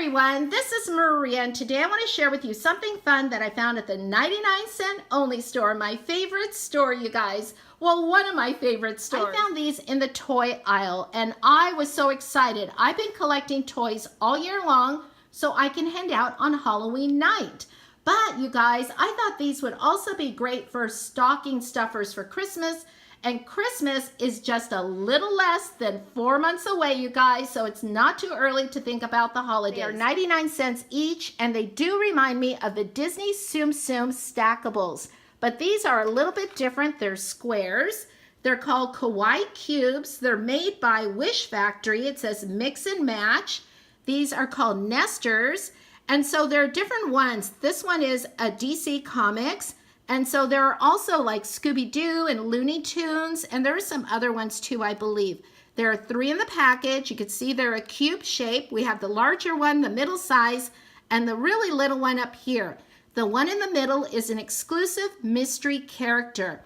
everyone, this is Maria, and today I want to share with you something fun that I found at the 99-cent only store, my favorite store, you guys. Well, one of my favorite stores. I found these in the toy aisle, and I was so excited. I've been collecting toys all year long so I can hand out on Halloween night. But you guys, I thought these would also be great for stocking stuffers for Christmas. And Christmas is just a little less than 4 months away, you guys, so it's not too early to think about the holidays. They are 99 cents each, and they do remind me of the Disney Tsum Tsum stackables. But these are a little bit different. They're squares. They're called Kawaii cubes. They're made by Wish Factory. It says mix and match. These are called nesters. And so there are different ones. This one is a DC Comics. And so there are also like Scooby-Doo and Looney Tunes, and there are some other ones too, I believe. There are 3 in the package. You can see they're a cube shape. We have the larger one, the middle size, and the really little one up here. The one in the middle is an exclusive mystery character.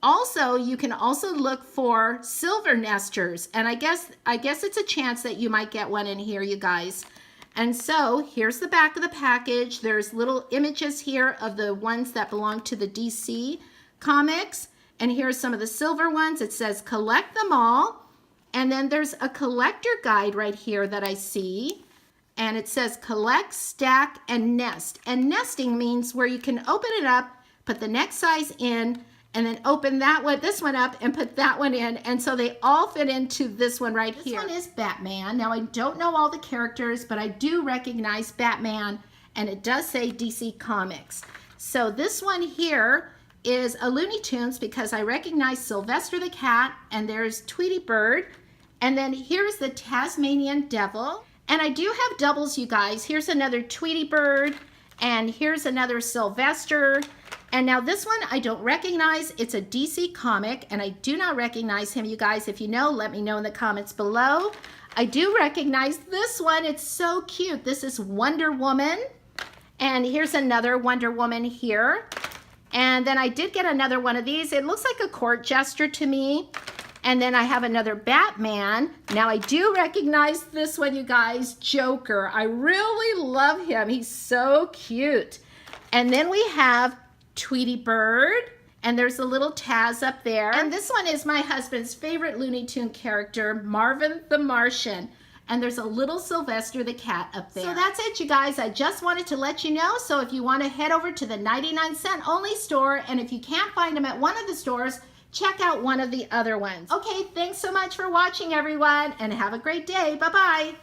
Also, you can also look for silver nesters, and I guess it's a chance that you might get one in here, you guys. And so here's the back of the package. There's little images here of the ones that belong to the DC Comics. And here's some of the silver ones. It says collect them all. And then there's a collector guide right here that I see. And it says collect, stack, and nest. And nesting means where you can open it up, put the next size in, and then open that one, this one up, and put that one in. And so they all fit into this one right here. This one is Batman. Now, I don't know all the characters, but I do recognize Batman, and it does say DC Comics. So this one here is a Looney Tunes because I recognize Sylvester the Cat, and there's Tweety Bird. And then here's the Tasmanian Devil. And I do have doubles, you guys. Here's another Tweety Bird, and here's another Sylvester. And now this one I don't recognize. It's a DC comic, and I do not recognize him. You guys, if you know, let me know in the comments below. I do recognize this one. It's so cute. This is Wonder Woman. And here's another Wonder Woman here. And then I did get another one of these. It looks like a court jester to me. And then I have another Batman. Now I do recognize this one, you guys, Joker. I really love him. He's so cute. And then we have Tweety Bird, and there's a little Taz up there. And this one is my husband's favorite Looney Tune character, Marvin the Martian. And there's a little Sylvester the Cat up there. So that's it, you guys. I just wanted to let you know. So if you want to head over to the 99-cent only store, and if you can't find them at one of the stores, check out one of the other ones. Okay, thanks so much for watching, everyone, and have a great day. Bye-bye.